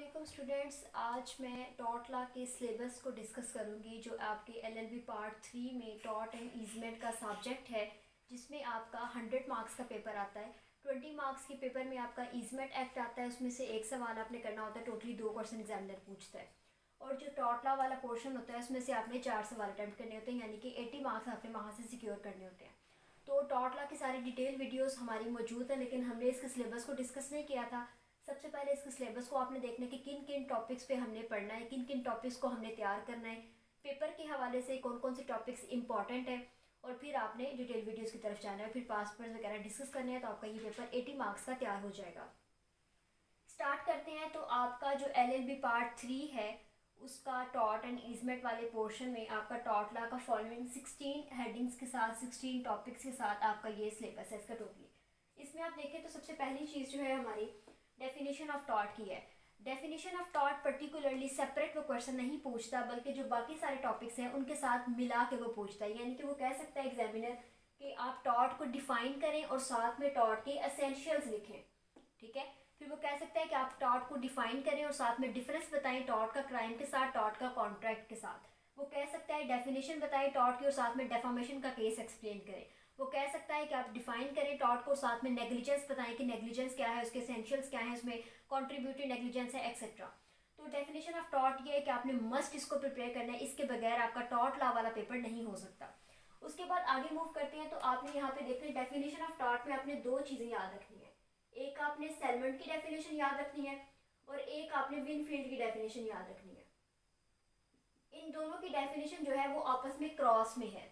अस्सलाम स्टूडेंट्स, आज मैं टॉट लॉ के सिलेबस को डिस्कस करूंगी जो आपके एलएलबी पार्ट 3 में टॉट एंड ईजमेंट का सब्जेक्ट है, जिसमें आपका 100 मार्क्स का पेपर आता है। 20 मार्क्स के पेपर में आपका ईजमेंट एक्ट आता है, उसमें से एक सवाल आपने करना होता है। टोटली 2 क्वेश्चन एग्जामिनर पूछता है। और जो टॉट लॉ वाला पोर्शन होता है उसमें से आपने 4 सवाल अटैम्प्ट करने होते हैं, यानी कि 80 मार्क्स आपने वहाँ से सिक्योर करने होते हैं। तो टॉट लॉ की सारी डिटेल वीडियोस हमारी मौजूद है, लेकिन हमने इसके सिलेबस को डिस्कस नहीं किया था। सबसे पहले इसके सिलेबस को आपने देखना है कि किन किन टॉपिक्स पे हमने पढ़ना है, किन किन टॉपिक्स को हमने तैयार करना है, पेपर के हवाले से कौन कौन से टॉपिक्स इंपॉर्टेंट है, और फिर आपने डिटेल वीडियोस की तरफ जाना है, फिर पास पेपर्स वगैरह डिस्कस करने हैं। तो आपका ये पेपर 80 मार्क्स का तैयार हो जाएगा। स्टार्ट करते हैं। तो आपका जो एलएलबी पार्ट 3 है उसका टॉट एंड ईजमेंट वाले पोर्शन में आपका टॉट लॉ का फॉलोइंग 16 हेडिंग्स के साथ, 16 टॉपिक्स के साथ आपका ये सिलेबस है इसका टोटली। इसमें आप देखें तो सबसे पहली चीज़ जो है हमारी डेफिनेशन ऑफ टॉट की है। Definition of taught particularly separate वो क्वेश्चन नहीं पूछता, बल्कि जो बाकी सारे टॉपिक्स हैं उनके साथ मिला के वो पूछता है। यानी कि वो कह सकता है एग्जामिनर कि आप टॉट को डिफाइन करें और साथ में टॉट के एसेंशियल्स लिखें, ठीक है। फिर वो कह सकता है कि आप टॉट को डिफाइन करें और साथ में डिफरेंस बताएं टॉट का क्राइम के साथ, टॉट का कॉन्ट्रैक्ट के साथ। वो कह सकता है डेफिनेशन बताएं टॉट की और साथ में डेफामेशन का केस एक्सप्लेन करें। वो कह सकता है कि आप डिफाइन करें टॉट को, साथ में नेग्लिजेंस बताएं कि नेग्लिजेंस क्या है, उसके एसेंशियल्स क्या है, उसमें कॉन्ट्रीब्यूटिव नेग्लिजेंस है, एक्सेट्रा। तो डेफिनेशन ऑफ टॉट ये है कि आपने मस्ट इसको प्रिपेयर करना है, इसके बगैर आपका टॉट लॉ वाला पेपर नहीं हो सकता। उसके बाद आगे मूव करते हैं। तो आपने यहाँ पे देखना है डेफिनेशन ऑफ टॉट में आपने 2 चीज़ें याद रखनी है। एक आपने सेलमेंट की डेफिनेशन याद रखनी है और एक आपने विनफील्ड की डेफिनेशन याद रखनी है। इन दोनों की डेफिनेशन जो है वो आपस में क्रॉस में है।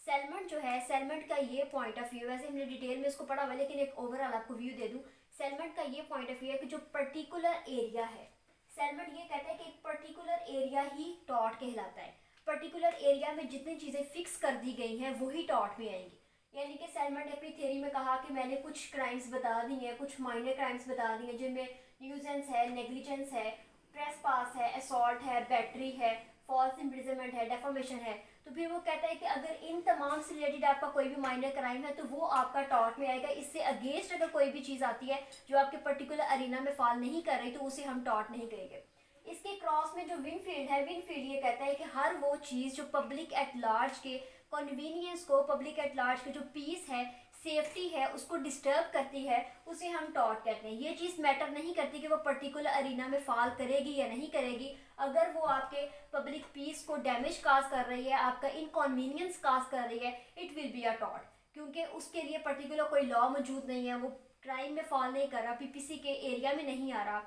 सेलमेंट जो है, सेलमेंट का ये पॉइंट ऑफ व्यू, वैसे हमने डिटेल में इसको पढ़ा हुआ, लेकिन एक ओवरऑल आपको व्यू दे दूं। सेलमेंट का ये पॉइंट ऑफ व्यू है कि जो पर्टिकुलर एरिया है, सेलमेंट ये कहता है कि एक पर्टिकुलर एरिया ही टॉट कहलाता है। पर्टिकुलर एरिया में जितनी चीज़ें फिक्स कर दी गई हैं वही टॉट में आएंगी। यानी कि सेलमेंट ने अपनी थ्योरी में कहा कि मैंने कुछ क्राइम्स बता दी हैं, कुछ माइनर क्राइम्स बता दी हैं, जिनमें न्यूजेंस है, नेग्लिजेंस है, ट्रेसपास है, असॉल्ट है, बैटरी है, फॉल्स इम्प्रिजनमेंट है, डेफामेशन है। तो फिर वो कहता है कि अगर इन तमाम से रिलेटेड आपका कोई भी माइनर क्राइम है तो वो आपका टॉट में आएगा। इससे अगेंस्ट अगर कोई भी चीज़ आती है जो आपके पर्टिकुलर अरीना में फॉल नहीं कर रही तो उसे हम टॉट नहीं कहेंगे। इसके क्रॉस में जो विनफील्ड है, विनफील्ड ये कहता है कि हर वो चीज़ जो पब्लिक एट लार्ज के कन्वीनियंस को, पब्लिक एट लार्ज के जो पीस है, सेफ्टी है, उसको डिस्टर्ब करती है, उसे हम टॉट कहते हैं। ये चीज़ मैटर नहीं करती कि वो पर्टिकुलर अरीना में फॉल करेगी या नहीं करेगी। अगर वो आपके पब्लिक पीस को डैमेज काज कर रही है, आपका इनकन्वीनियंस काज कर रही है, it will be a taught, क्योंकि उसके लिए पर्टिकुलर कोई लॉ मौजूद नहीं है, वो क्राइम में फॉल नहीं कर रहा, पीपीसी के एरिया में नहीं आ रहा,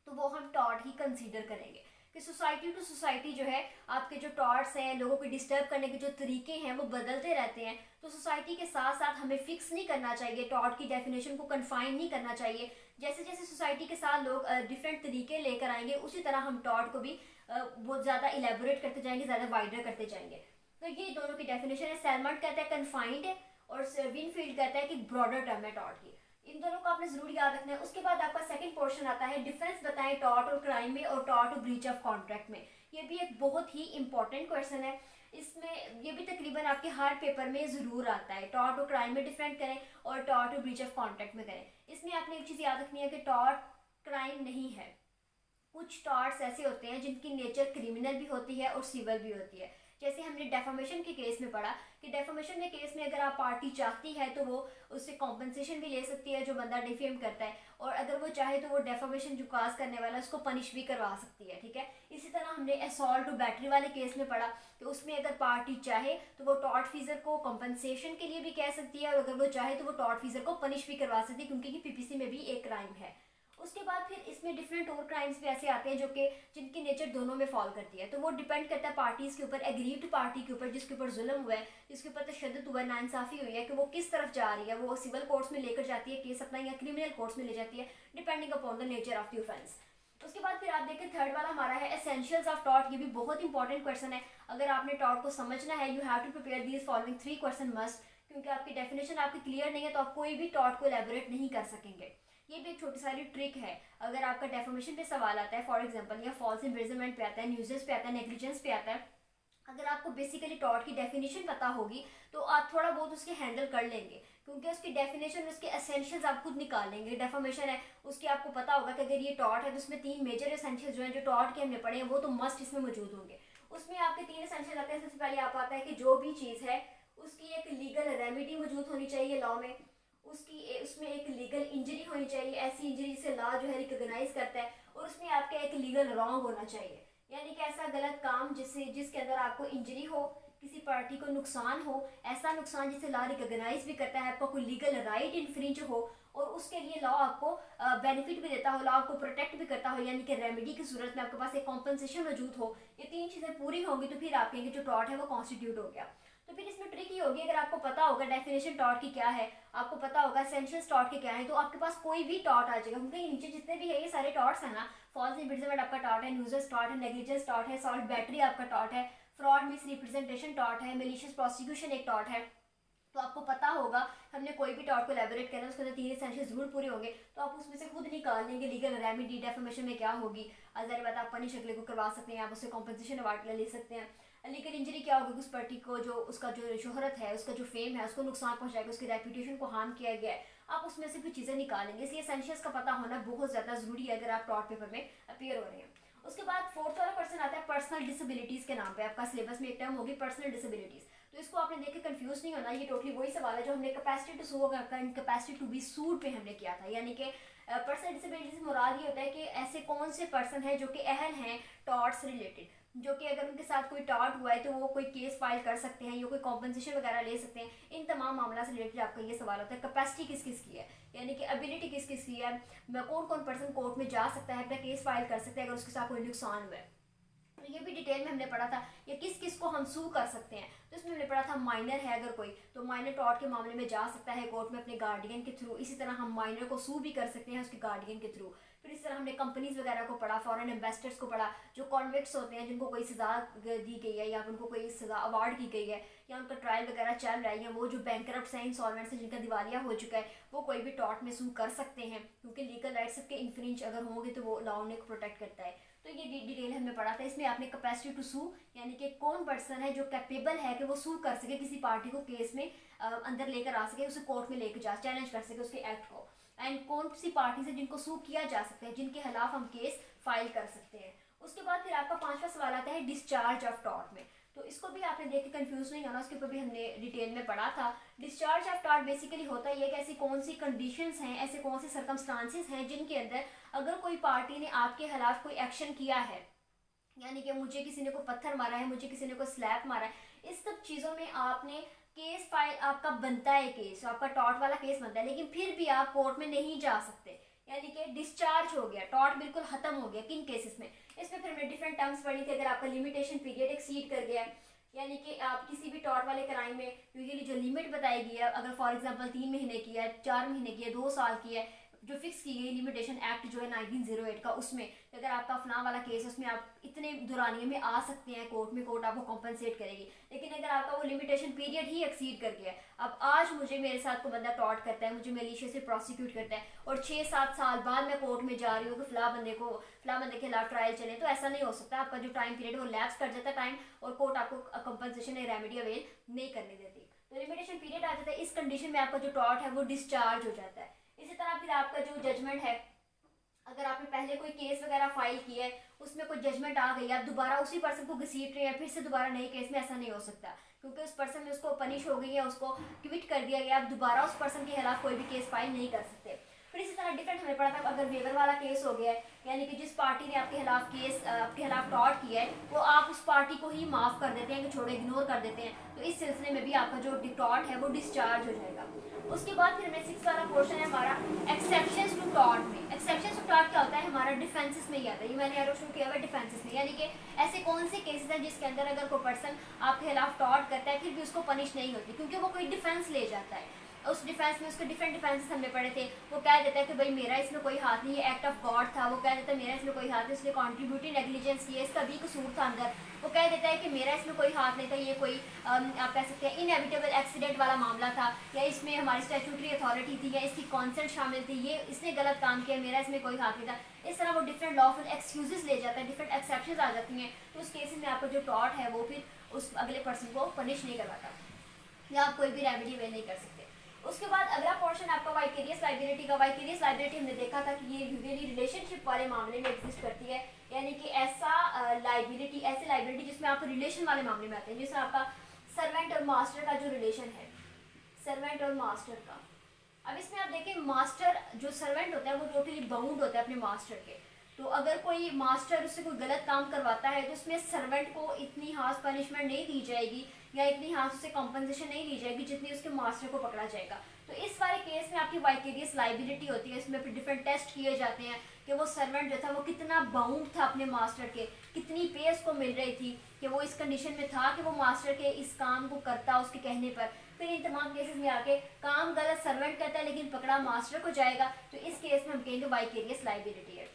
तो वो हम टॉट ही कंसीडर करेंगे। कि सोसाइटी टू सोसाइटी जो है आपके जो टॉट्स हैं, लोगों को डिस्टर्ब करने के जो तरीके हैं वो बदलते रहते हैं। तो सोसाइटी के साथ साथ हमें फिक्स नहीं करना चाहिए, टॉट की डेफिनेशन को कन्फाइन नहीं करना चाहिए। जैसे जैसे सोसाइटी के साथ लोग डिफरेंट तरीके लेकर आएंगे, उसी तरह हम टॉट को भी बहुत ज़्यादा इलेबोरेट करते जाएंगे, ज़्यादा वाइडर करते जाएंगे। तो ये दोनों की डेफिनेशन है। सेलमेंट कहता है कन्फाइंड है और विनफील्ड कहता है कि ब्रॉडर टर्म है टॉट की। इन दोनों को आपने जरूर याद रखना है। उसके बाद आपका सेकंड पोर्शन आता है डिफरेंस बताएं टॉट और क्राइम में और टॉट और ब्रीच ऑफ कॉन्ट्रैक्ट में। ये भी एक बहुत ही इंपॉर्टेंट क्वेश्चन है। इसमें ये भी तकरीबन आपके हर पेपर में ज़रूर आता है। टॉट और क्राइम में डिफरेंट करें और टॉट और ब्रीच ऑफ कॉन्ट्रैक्ट में करें। इसमें आपने एक चीज़ याद रखनी है कि टॉट क्राइम नहीं है। कुछ टॉर्ट्स ऐसे होते हैं जिनकी नेचर क्रिमिनल भी होती है और सिविल भी होती है। जैसे हमने डेफामेशन के केस में पढ़ा कि डेफामेशन के केस में अगर आप पार्टी चाहती है तो वो उससे कॉम्पनसेशन भी ले सकती है जो बंदा डिफेम करता है, और अगर वो चाहे तो वो डेफामेशन जो काज करने वाला है उसको पनिश भी करवा सकती है, ठीक है। इसी तरह हमने असॉल्ट और बैटरी वाले केस में पढ़ा कि उसमें अगर पार्टी चाहे तो वो टॉर्ट फीजर को कॉम्पनसेशन के लिए भी कह सकती है, और अगर वो चाहे तो वो टॉर्ट फीजर को पनिश भी करवा सकती है, क्योंकि पीपीसी में भी एक क्राइम है। उसके बाद फिर इसमें डिफरेंट और क्राइम्स भी ऐसे आते हैं जो कि जिनकी नेचर दोनों में फॉल करती है। तो वो डिपेंड करता है पार्टीज के ऊपर, एग्रीव्ड पार्टी के ऊपर, जिसके ऊपर जुल्म हुआ है, जिसके ऊपर तशद्दुद हुआ है, नाइंसाफ़ी हुई है, कि वो किस तरफ जा रही है। वो सिविल कोर्ट्स में लेकर जाती है केस अपना या क्रिमिनल कोर्ट्स में ले जाती है, depending upon the nature of the offence. उसके बाद फिर आप देखें थर्ड वाला हमारा है एसेंशियल्स ऑफ टॉट। ये भी बहुत इंपॉर्टेंट क्वेश्चन है। अगर आपने टॉट को समझना है, you have to prepare these following 3 question must, क्योंकि आपकी डेफिनेशन आपकी क्लियर नहीं है तो आप कोई भी टॉट को एलेबोरेट नहीं कर सकेंगे। ये भी एक छोटी सारी ट्रिक है। अगर आपका डेफामेशन पे सवाल आता है फॉर एग्जांपल, या फॉल्स इम्प्रिजनमेंट पे आता है, न्यूजेस पे आता है, नेग्लिजेंस पे आता है, अगर आपको बेसिकली टॉट की डेफिनेशन पता होगी तो आप थोड़ा बहुत उसके हैंडल कर लेंगे, क्योंकि उसकी डेफिनेशन, उसके एसेंशियल्स आप खुद निकाल लेंगे। डेफॉर्मेशन है उसकी आपको पता होगा कि अगर ये टॉट है तो उसमें 3 मेजर एसेंशियल्स जो हैं जो टॉट के हमने पढ़े हैं वो तो मस्ट इसमें मौजूद होंगे। उसमें आपके 3 एसेंशियल आते हैं। सबसे पहले आप आता है कि जो भी चीज़ है उसकी एक लीगल रेमेडी मौजूद होनी चाहिए लॉ में, उसमें एक लीगल इंजरी होनी चाहिए, ऐसी इंजरी जिसे लॉ जो है रिकॉग्नाइज करता है, और उसमें आपका एक लीगल रॉन्ग होना चाहिए, यानी कि ऐसा गलत काम जिसके अंदर आपको इंजरी हो, किसी पार्टी को नुकसान हो, ऐसा नुकसान जिसे लॉ रिकॉग्नाइज भी करता है, आपका कोई लीगल राइट इन्फ्रिंज हो और उसके लिए लॉ आपको बेनिफिट भी देता हो, लॉ आपको प्रोटेक्ट भी करता हो, यानी कि रेमेडी की सूरत में आपके पास एक कॉम्पनसेशन मौजूद हो। ये 3 चीज़ें पूरी होंगी तो फिर आप कहेंगे जो टॉट है वो कॉन्स्टिट्यूट हो गया। तो फिर इसमें ट्रिक ही होगी, अगर आपको पता होगा डेफिनेशन टॉट की क्या है, आपको पता होगा एसेंशियल्स टॉट के क्या है, तो आपके पास कोई भी टॉट आ जाएगा, क्योंकि नीचे जितने भी है ये सारे टॉट्स हैं ना। फॉल्स इम्प्रिजनमेंट आपका टॉट है, न्यूजेस टॉट है, नेग्लिजेंस टॉट है, सॉल्ट बैटरी आपका टॉट है, फ्रॉड मिस रिप्रेजेंटेशन टॉट है, मेलिशियस प्रोसिक्यूशन एक टॉट है। तो आपको पता होगा हमने कोई भी टॉट को एलेबोरेट करना है उसके अंदर 3 एसेंशियल जरूर पूरे होंगे, तो आप उसमें से खुद निकाल लेंगे लीगल रेमेडी डेफॉर्मेशन में क्या होगी। अगर बात आप पनिश अगले को करवा सकते हैं, आप उससे कॉम्पनसेशन अवार्ड ले सकते हैं। लीगल इंजरी क्या होगी, उस पार्टी को जो उसका जो शोहरत है, उसका जो फेम है, उसको नुकसान पहुंचाएगा, उसकी रेपुटेशन को हार्म किया गया है, आप उसमें से भी चीज़ें निकालेंगे। इसलिए एसेंशियल्स का पता होना बहुत ज़्यादा जरूरी है अगर आप टॉट पेपर में अपीयर हो रहे हैं। उसके बाद 4th वाला पर्सन आता है पर्सनल डिसेबिलिटीज़ के नाम पे। आपका सिलेबस में एक टर्म होगी पर्सनल डिसेबिलिटीज़, तो इसको आपने देख के कंफ्यूज नहीं होना। ये टोटली वही सवाल है जो हमने कैपेसिटी टू सू का इनकैपेसिटी टू बी सूड पे हमने किया था, यानी कि पर्सनल डिसेबिलिटी से मुराद ये होता है कि ऐसे कौन से पर्सन है जो कि अहल हैं टॉट से रिलेटेड, जो कि अगर उनके साथ कोई टॉट हुआ है तो वो कोई केस फाइल कर सकते हैं या कोई कॉम्पनसेशन वगैरह ले सकते हैं। इन तमाम मामला से रिलेटेड आपका ये सवाल होता है। कैपेसिटी किस किस की है, यानी कि एबिलिटी किस किस की है, कौन कौन पर्सन कोर्ट में जा सकता है, अपना केस फाइल कर सकते हैं अगर उसके साथ कोई नुकसान हुआ है, तो ये भी डिटेल में हमने पढ़ा था। या किस किस को हम सू कर सकते हैं, तो इसमें हमने पढ़ा था माइनर है अगर कोई, तो माइनर टॉट के मामले में जा सकता है कोर्ट में अपने गार्डियन के थ्रू। इसी तरह हम माइनर को सू भी कर सकते हैं उसके गार्डियन के थ्रू। फिर इस तरह हमने कंपनीज वगैरह को पढ़ा, फॉरेन इन्वेस्टर्स को पढ़ा, जो कॉन्विक्ट्स होते हैं जिनको कोई सज़ा दी गई है या उनको कोई सज़ा अवार्ड की गई है या उनका ट्रायल वगैरह चल रहा है, या वो जो बैंकरप्ट हैं, इंसॉल्वेंट हैं, जिनका दिवालिया हो चुका है, वो कोई भी टॉट में सू कर सकते हैं, क्योंकि लीगल राइट्स सबके इन्फ्रिंज अगर होंगे तो वो लॉ उन्हें प्रोटेक्ट करता है। तो ये डिटेल हमने पढ़ा था। इसमें आपने कैपेसिटी टू सू, यानी कि कौन पर्सन है जो कैपेबल है कि वो सू कर सके किसी पार्टी को, केस में अंदर लेकर आ सके, उसे कोर्ट में लेकर जा चैलेंज कर सके उसके एक्ट को, एंड कौन सी पार्टी से जिनको सू किया जा सकता है, जिनके खिलाफ हम केस फाइल कर सकते हैं। उसके बाद फिर आपका 5वां सवाल आता है डिस्चार्ज ऑफ टॉट में, तो इसको भी आपने देख के कंफ्यूज नहीं होना, उसके ऊपर भी हमने डिटेल में पढ़ा था। डिस्चार्ज ऑफ टॉट बेसिकली होता है कि ऐसी कौन सी कंडीशंस हैं, ऐसे कौन से सर्कमस्टांसेस हैं जिनके अंदर अगर कोई पार्टी ने आपके खिलाफ कोई एक्शन किया है, यानी कि मुझे किसी ने को पत्थर मारा है, मुझे किसी ने को स्लैप मारा है, इस सब चीज़ों में आपने केस फाइल आपका बनता है, केस आपका टॉट वाला केस बनता है, लेकिन फिर भी आप कोर्ट में नहीं जा सकते, यानी कि डिस्चार्ज हो गया, टॉट बिल्कुल खत्म हो गया। किन केसेस में, इसमें फिर हमने डिफरेंट टर्म्स पढ़ी थी। अगर आपका लिमिटेशन पीरियड एक्सीड कर गया, यानी कि आप किसी भी टॉट वाले क्राइम में यूजुअली जो लिमिट बताई गई है, अगर फॉर एग्जांपल 3 महीने की है, 4 महीने की है, 2 साल की है, जो फिक्स की गई लिमिटेशन एक्ट जो है 1908 का, उसमें अगर आपका फलां वाला केस है उसमें आप इतने दुरानिये में आ सकते हैं कोर्ट में, कोर्ट आपको कॉम्पनसेट करेगी। लेकिन अगर आपका वो लिमिटेशन पीरियड ही एक्सीड कर गया है, अब आज मुझे मेरे साथ को बंदा टॉट करता है, मुझे मेलिशियस से प्रोसिक्यूट करता है और 6-7 साल बाद मैं कोर्ट में जा रही हूँ कि फला बंदे के खिलाफ ट्रायल चले, तो ऐसा नहीं हो सकता। आपका जो टाइम पीरियड है वो लैप्स कर जाता है टाइम, और कोर्ट आपको कंपनसेशन या रेमेडी अवेल नहीं करने देती, तो लिमिटेशन पीरियड आ जाता है। इस कंडीशन में आपका जो टॉट है वो डिस्चार्ज हो जाता है। इसी तरह फिर आपका जो जजमेंट है, अगर आपने पहले कोई केस वगैरह फाइल किया है, उसमें कोई जजमेंट आ गई, आप दोबारा उसी पर्सन को घसीट रहे हैं फिर से दोबारा नए केस में, ऐसा नहीं हो सकता, क्योंकि उस पर्सन में उसको पनिश हो गई है, उसको क्विट कर दिया गया, आप दोबारा उस पर्सन के खिलाफ कोई भी केस फाइल नहीं कर सकते। फिर इसी तरह डिफरेंट हमें पड़ा था, अगर वेवर वाला केस हो गया है, यानी कि जिस पार्टी ने आपके खिलाफ केस आपके खिलाफ टॉट किया है, वो आप उस पार्टी को ही माफ़ कर देते हैं कि छोड़ो, इग्नोर कर देते हैं, तो इस सिलसिले में भी आपका जो टॉट है वो डिस्चार्ज हो जाएगा। उसके बाद फिर हमें 6 वाला पोर्शन है हमारा एक्सेप्शंस टू टॉट में। एक्सेप्शंस टू टॉट क्या होता है, हमारा डिफेंसेस में ही आता है, ये मैंने एरो शुरू किया हुआ है डिफेंसेस में, यानी कि ऐसे कौन से केसेस हैं जिसके अंदर अगर कोई पर्सन आपके खिलाफ टॉट करता है फिर भी उसको पनिश नहीं होती, क्योंकि वो कोई डिफेंस ले जाता है। उस डिफेंस में उसके डिफरेंट डिफेंसेस हमने पढ़े थे। वो कह देता है कि भाई मेरा इसमें कोई हाथ नहीं, ये एक्ट ऑफ गॉड था, वो कह देता है मेरा इसमें कोई हाथ नहीं, इसने कॉन्ट्रीब्यूटिंग नेग्लिजेंस किया, इसका भी कसूर था अंदर, वो कह देता है कि मेरा इसमें कोई हाथ नहीं था, ये कोई आप कह सकते हैं इनएविटेबल एक्सीडेंट वाला मामला था, या इसमें हमारी स्टैट्यूटरी अथॉरिटी थी, या इसकी कॉन्सेंट शामिल थी, ये इसने गलत काम किया, मेरा इसमें कोई हाथ नहीं था। इस तरह वो डिफरेंट लॉफुल एक्सक्यूजेस ले जाता है, डिफरेंट एक्सेप्शंस आ जाती हैं, तो उस केसेस में आपका जो टॉट है वो फिर उस अगले पर्सन को पनिश नहीं करवाता, या आप कोई भी रेमेडी अवेल नहीं कर सकते। उसके बाद अगला पोर्शन आपका वाइकेरियस लाइबिलिटी का। वाइकेरियस लाइबिलिटी हमने देखा था कि ये यूजुअली रिलेशनशिप वाले मामले में एग्जिस्ट करती है, यानी कि ऐसा ऐसी लाइबिलिटी जिसमें आप रिलेशन वाले मामले में आते हैं, जिसमें आपका सर्वेंट और मास्टर का जो रिलेशन है, सर्वेंट और मास्टर का। अब इसमें आप देखें, मास्टर जो सर्वेंट होता है वो टोटली बाउंड होता है अपने मास्टर के। तो अगर कोई मास्टर उससे कोई गलत काम करवाता है तो उसमें सर्वेंट को इतनी हार्श पनिशमेंट नहीं दी जाएगी या इतनी हार्श उससे कॉम्पनसेशन नहीं दी जाएगी जितनी उसके मास्टर को पकड़ा जाएगा। तो इस वाले केस में आपकी वाइकेरियस लाइबिलिटी होती है। इसमें डिफरेंट टेस्ट किए जाते हैं कि वो सर्वेंट जो था वो कितना बाउंड था अपने मास्टर के, कितनी पे उसको मिल रही थी कि वो इस कंडीशन में था कि वो मास्टर के इस काम को करता उसके कहने पर। फिर इन तमाम केसेस में आके काम गलत सर्वेंट करता है लेकिन पकड़ा मास्टर को जाएगा, तो इस केस में हम कहेंगे वाइकेरियस लाइबिलिटी है।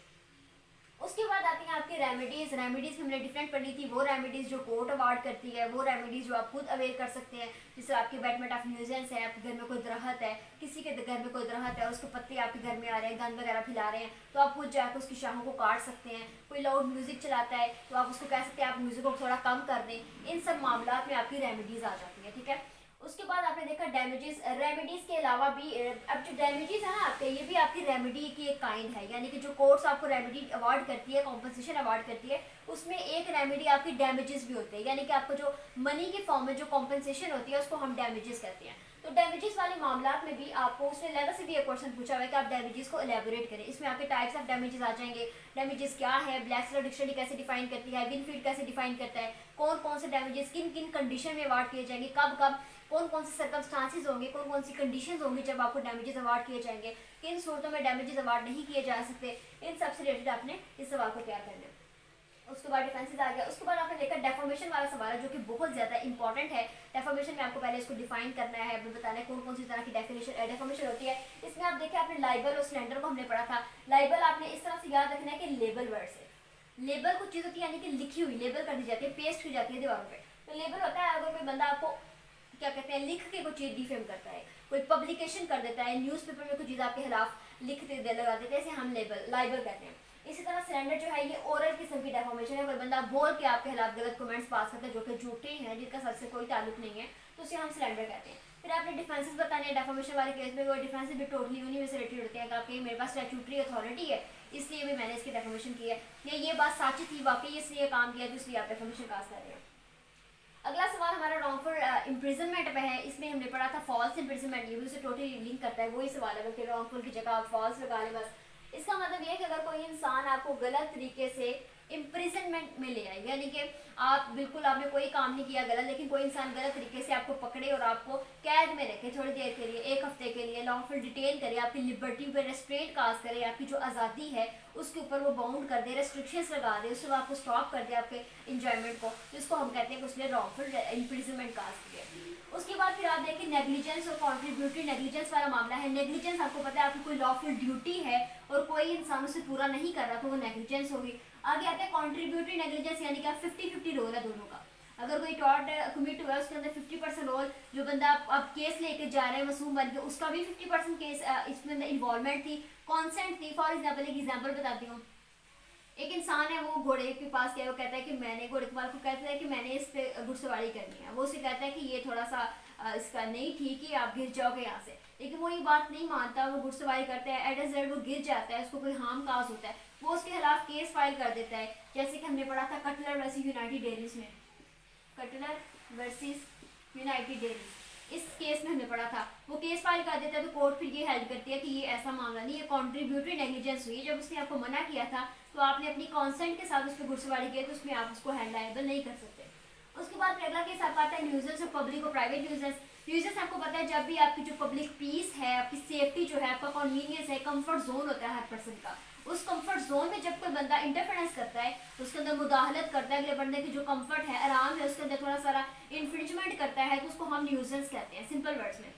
उसके बाद आती हैं आपकी रेमेडीज। रेमेडीज हमने डिफरेंट पढ़ी थी, वो रेमेडीज जो कोर्ट अवार्ड करती है, वो रेमेडीज जो आप खुद अवेल कर सकते हैं। जैसे आपके बैटमेंट ऑफ न्यूजेंस है, आपके घर में कोई दरख्त है, किसी के घर में कोई दरख्त है, उसके पत्ते आपके घर में आ रहे हैं, गंद वगैरह फैला रहे हैं, तो आप खुद जाकर उसकी शाखों को काट सकते हैं। कोई लाउड म्यूजिक चलाता है तो आप उसको कह सकते हैं आप म्यूजिक को थोड़ा कम कर दें। इन सब मामला में आपकी रेमेडीज आ जाती है, ठीक है। उसके बाद आपने देखा डैमेजेस। रेमेडीज के अलावा भी अब जो डैमेजेस है ना आपके, ये भी आपकी रेमेडी की एक काइंड है, यानी कि जो कोर्ट्स आपको रेमेडी अवार्ड करती है, कॉम्पनसेशन अवार्ड करती है, उसमें एक रेमेडी आपकी डैमेजेस भी होते हैं, यानी कि आपको जो मनी के फॉर्म में जो कॉम्पनसेशन होती है उसको हम डैमेजेस कहते हैं। तो डैमेजेस वाले मामला में भी आपको उसने लेवल से भी एक क्वेश्चन पूछा हुआ है कि आप डैमेजेस को एलेबोरेट करें। इसमें आपके टाइप्स ऑफ डैमेजेस आ जाएंगे, डैमेजेस क्या है, ब्लैक्सलर डिक्शनरी कैसे डिफाइन करती है, विनफील्ड कैसे डिफाइन करता है, कौन कौन से डैमेजेस किन किन कंडीशन में अवार्ड किए जाएंगे, कब कब, कौन कौन से सर्कमस्टांसेस होंगे, कौन कौन सी कंडीशंस होंगी जब आपको डैमेजेस अवार्ड किए जाएंगे, किन सूरतों में डैमेजेस अवार्ड नहीं किए जा सकते। इन सब से रिलेटेड आपने इस सवाल को तैयार करना है। उसके बाद डिफेंसेस आ गया। उसके बाद आपने देखा डेफॉर्मेशन वाला सवाल है जो कि बहुत ज़्यादा इंपॉर्टेंट है। डेफॉर्मेशन में आपको पहले इसको डिफाइन करना है, हमें बताना है कौन कौन सी तरह की डेफॉर्मेशन होती है। इसमें आप देखिए आपने लाइबल और स्लैंडर को हमने पढ़ा था। लाइबल आपने इस तरह से याद रखना है कि लेबल वर्ड से, लेबल कुछ चीज़ होती है यानी कि लिखी हुई, लेबल कर दी जाती है, पेस्ट की जाती है दीवारों पर। तो लेबल होता है अगर कोई बंदा आपको क्या कहते हैं लिख के कोई चीज़ डिफेम करता है, कोई पब्लिकेशन कर देता है, न्यूज़पेपर में कोई चीज़ आपके खिलाफ लिखते लगा देते हैं, इसे हम लाइबल कहते हैं। इसी तरह स्लैंडर जो है ये ओरल किस्म की डेफॉर्मेशन है, कोई बंदा बोल के आपके खिलाफ गलत कमेंट्स पास करता है जो कि झूठे हैं, जिनका सच से कोई ताल्लुक नहीं है, तो उसे हम स्लैंडर कहते हैं। फिर आपने डिफेंसेस बताने हैं। डेफॉर्मेशन वाले केस में वो डिफेंसेस भी टोटली उन्हीं में से रिलेटेड होते हैं कि आपके मेरे पास स्टैट्यूटरी अथॉरिटी है इसलिए भी मैंने इसकी डेफॉर्मेशन की है, या ये बात सच्ची थी वाकई इसलिए काम किया तो इसलिए आप डेफॉर्मेशन पास कर रहे हैं। अगला सवाल हमारा रॉन्गफुल इम्प्रिजनमेंट पे है। इसमें हमने पढ़ा था फॉल्स इम्प्रिजनमेंट, ये भी उसे टोटली लिंक करता है, वही सवाल है कि रॉन्गफुल की जगह आप फॉल्स लगा लें बस। इसका मतलब ये है कि अगर कोई इंसान आपको गलत तरीके से इम्प्रिजनमेंट में ले आए, यानी कि आप बिल्कुल आपने कोई काम नहीं किया गलत, लेकिन कोई इंसान गलत तरीके से आपको पकड़े और आपको कैद में रखे थोड़ी देर के लिए, एक हफ्ते के लिए लॉन्गफुल डिटेन करे, आपकी लिबर्टी पर रेस्ट्रेंट काज करे, आपकी जो आज़ादी है उसके ऊपर वो बाउंड कर दे, रेस्ट्रिक्शंस लगा दे, उससे आपको स्टॉप कर दे आपके इंजॉयमेंट को, जिसको हम कहते हैं कि उसने रॉन्गफुल इम्प्रिजनमेंट काज किया। उसके बाद फिर आप देखिए नेग्लिजेंस और कॉन्ट्रीब्यूटरी नेग्लिजेंस वाला मामला है। नेग्लिजेंस आपको पता है आपकी कोई लॉफुल ड्यूटी है और कोई इंसान उसे पूरा नहीं कर रहा तो वो नेग्लिजेंस होगी। आगे आता है कॉन्ट्रीब्यूटरी नेग्लिजेंस, यानी कि 50-50 रोल है दोनों का। अगर कोई टॉर्ट कमिट हुआ है उसके अंदर 50% रोल, जो बंदा आप केस लेके जा रहे हैं मासूम बन के उसका भी 50% केस इसमें अंदर इन्वॉल्वमेंट थी, कॉन्सेंट थी। फॉर एग्जाम्पल बताती हूँ, एक इंसान है वो घोड़े के पास गया, वो कहता है कि मैंने घोड़े के मालिक को कहता है कि मैंने इस पे घुड़सवारी करनी है, वो उसे कहता है कि ये थोड़ा सा इसका नहीं ठीक है आप गिर जाओगे यहाँ से, लेकिन वो ये बात नहीं मानता, वो घुड़सवारी करता है, एट रिजल्ट वो गिर जाता है, उसको कोई हार्म काज होता है, वो उसके खिलाफ केस फाइल कर देता है। जैसे कि हमने पढ़ा था कटलर वर्सेस यूनाइटेड डेयरीज में, कटलर वर्सेस यूनाइटेड डेयरीज, इस केस में हमने पढ़ा था, वो केस फाइल कर देता है तो कोर्ट फिर ये हेल्प करती है कि ये ऐसा मामला नहीं है, कॉन्ट्रीब्यूटरी नेग्लिजेंस हुई, जब उसने आपको मना किया था तो आपने अपनी कॉन्सेंट के साथ उस पर घुड़सवारी की तो उसमें आप उसको हैंड लायबल नहीं कर सकते। उसके बाद अगला केस आपका आता है न्यूजेंस और पब्लिक और प्राइवेट न्यूजेंस। न्यूजेंस आपको पता है जब भी आपकी जो पब्लिक पीस है, आपकी सेफ्टी जो है, आपका कन्वीनियंस है, कंफर्ट जोन होता है हर पर्सन का, उस कंफर्ट जोन में जब कोई बंदा इंटरफेरेंस करता है, उसके अंदर मुदाखलत करता है, अगले बंदे की जो कंफर्ट है, आराम है, उसके अंदर थोड़ा सारा इन्फ्रिंजमेंट करता है, तो उसको हम न्यूजेंस कहते हैं। सिंपल वर्ड्स में,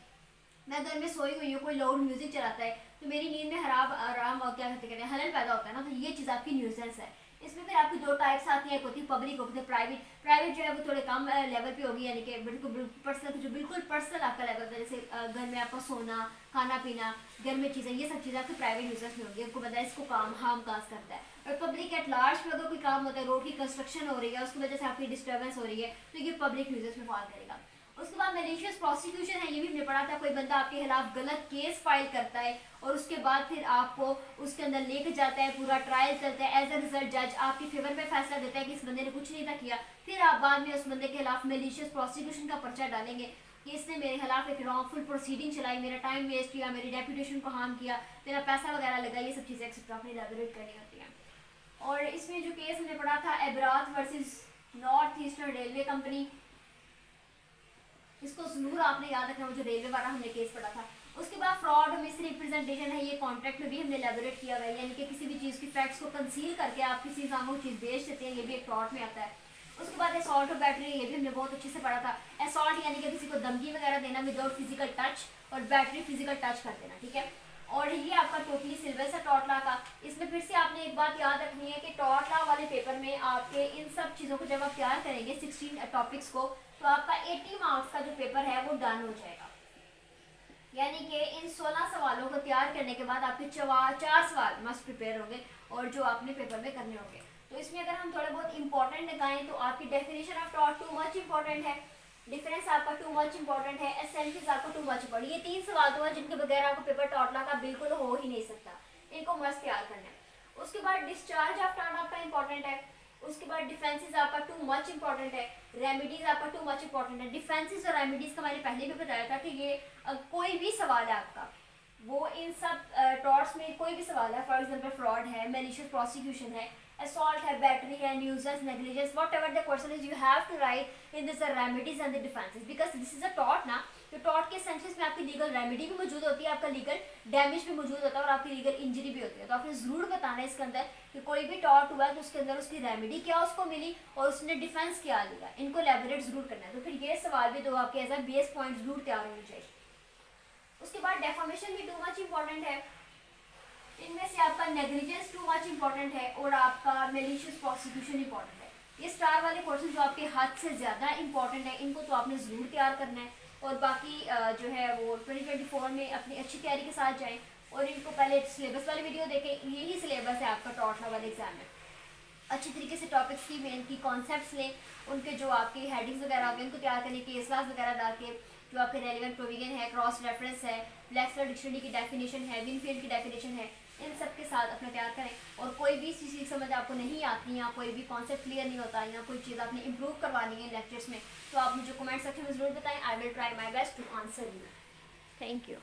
मैं घर में सोई हुई हूँ, कोई लाउड म्यूजिक चलाता है तो मेरी नींद में हराम आराम और क्या कहते हैं हलन पैदा होता है ना, तो ये चीज़ आपकी न्यूजेंस है। इसमें फिर आपकी 2 टाइप्स आती हैं, एक होती है पब्लिक, होती है प्राइवेट। प्राइवेट जो है वो थोड़े कम लेवल पे होगी, यानी कि बिल्कुल पर्सनल, जो बिल्कुल पर्सनल आपका लेवल है, जैसे घर में आपका सोना, खाना पीना, घर में चीज़ें, ये सब चीज़ें आपके प्राइवेट यूजर्स में होंगी, आपको पता है इसको काम हार्म काज करता है। और पब्लिक एट लार्ज में अगर कोई काम होता है, रोड की कंस्ट्रक्शन हो रही है, उसकी वजह से आपकी डिस्टर्बेंस हो रही है, तो ये पब्लिक यूजर्स में फॉल करेगा। उसके बाद मैलिशियस प्रोसिक्यूशन है, ये भी हमने पढ़ा था, कोई बंदा आपके खिलाफ गलत केस फाइल करता है और उसके बाद फिर आपको उसके अंदर लेके जाता है, पूरा ट्रायल चलता है, एज अ रिजल्ट जज आपके फेवर में फैसला देता है कि इस बंदे ने कुछ नहीं था किया, फिर आप बाद में उस बंदे के खिलाफ मैलिशियस प्रोसिक्यूशन का पर्चा डालेंगे कि इसने मेरे खिलाफ एक रॉन्गफुल प्रोसीडिंग चलाई, मेरा टाइम वेस्ट किया, मेरी रेपुटेशन को हार्म किया, मेरा पैसा वगैरह लगा, ये सब चीज़ें एक्सेट्रा अपनी एलैबोरेट करनी होती हैं। और इसमें जो केस हमने पढ़ा था एबराथ versus North Eastern Railway company, इसको जरूर आपने याद रखना, वो जो रेलवे वाला हमने केस पढ़ा था। उसके बाद फ्रॉड और मिस रिप्रेजेंटेशन है, ये कॉन्ट्रैक्ट में भी हमने एलैबोरेट किया हुआ है, यानी कि किसी भी चीज़ की फैक्ट्स को कंसील करके आप किसी इंसान को चीज़ बेच देते हैं, ये भी एक फ्रॉड में आता है। उसके बाद असॉल्ट और बैटरी, ये भी हमने बहुत अच्छे से पढ़ा था। असॉल्ट यानी कि किसी को धमकी वगैरह देना विदाउट फिजिकल टच, और बैटरी फिजिकल टच कर देना, ठीक है। और ये आपका टोटली सिलेबस है टॉट लॉ का। इसमें फिर से आपने एक बात याद रखनी है कि टॉट लॉ वाले पेपर में आपके इन सब चीज़ों को जब आप तैयार करेंगे 16 टॉपिक्स को, तो आपका 80 मार्क्स का जो पेपर है वो डन हो जाएगा। यानी कि इन 16 सवालों को तैयार करने के बाद आपके 4 सवाल मस्ट प्रिपेयर होंगे और जो आपने पेपर में करने होंगे। तो इसमें अगर हम थोड़े बहुत इंपॉर्टेंट लगाएं तो आपकी definition of taught too much important है, डिफरेंस आपका टू मच इंपॉर्टेंट है, एसेंशियल्स आपको टू मच इंपॉर्टेंट। ये 3 सवाल तो हैं जिनके बगैर आपको पेपर टॉट लॉ का बिल्कुल हो ही नहीं सकता, इनको मस्त तैयार करना है। उसके बाद डिस्चार्ज ऑफ टॉट आपका इंपॉर्टेंट है। उसके बाद डिफेंसेस आपका टू मच इंपॉर्टेंट है, रेमेडीज आपका टू मच इंपॉर्टेंट है। डिफेंसेस और रेमेडीज का मैंने पहले भी बताया था कि ये कोई भी सवाल है आपका, वो इन सब टॉट्स में कोई भी सवाल है, फॉर एग्जांपल फ्रॉड है, मैलिशियस प्रोसिक्यूशन है, assault है, बैटरी है, nuisance, negligence, whatever the question is, you have to write in this the remedies and the defenses, because this is a tort ना, तो टॉट के सेंसेस में आपकी legal remedy भी मौजूद होती है, आपका लीगल डैमेज भी मौजूद होता है और आपकी लीगल इंजरी भी होती है। तो आपने जरूर बताना है इसके अंदर कि कोई भी टॉट हुआ है तो उसके अंदर उसकी रेमेडी क्या उसको मिली और उसने डिफेंस क्या लिया, इनको एलैबोरेट जरूर करना है। तो फिर ये सवाल भी दो आपके एज अ बेस पॉइंट जरूर तैयार होने चाहिए। उसके बाद डेफामेशन भी टू मच इंपॉर्टेंट है, इनमें से आपका नेग्लिजेंस टू मच इंपॉर्टेंट है और आपका मैलिशियस प्रोसिक्यूशन इंपॉर्टेंट है। ये स्टार वाले क्वेश्चन जो आपके हद से ज़्यादा इंपॉर्टेंट है, इनको तो आपने ज़रूर तैयार करना है और बाकी जो है वो 2024 में अपनी अच्छी तैयारी के साथ जाएं और इनको पहले सिलेबस वाली वीडियो देखें, यही सिलेबस है आपका टॉट लॉ वाले एग्जाम में। अच्छी तरीके से टॉपिक्स की मेन की कॉन्सेप्ट्स लें, उनके जो आपके हेडिंग्स वगैरह होंगे उनको तैयार करने केस क्लास वगैरह डाल के, जो आपके रेलिवेंट प्रोविजन है, क्रॉस रेफरेंस है, ब्लैक्सलर डिक्शनरी की डेफिनेशन है, विनफील्ड की डेफिनेशन है, इन सब के साथ अपना तैयार करें। और कोई भी चीज़ समझ आपको नहीं आती या कोई भी कॉन्सेप्ट क्लियर नहीं होता या कोई चीज़ आपने इंप्रूव करवानी है लेक्चर्स में, तो आप मुझे कमेंट सेक्शन में ज़रूर बताएं। I will try my best to answer you. Thank you.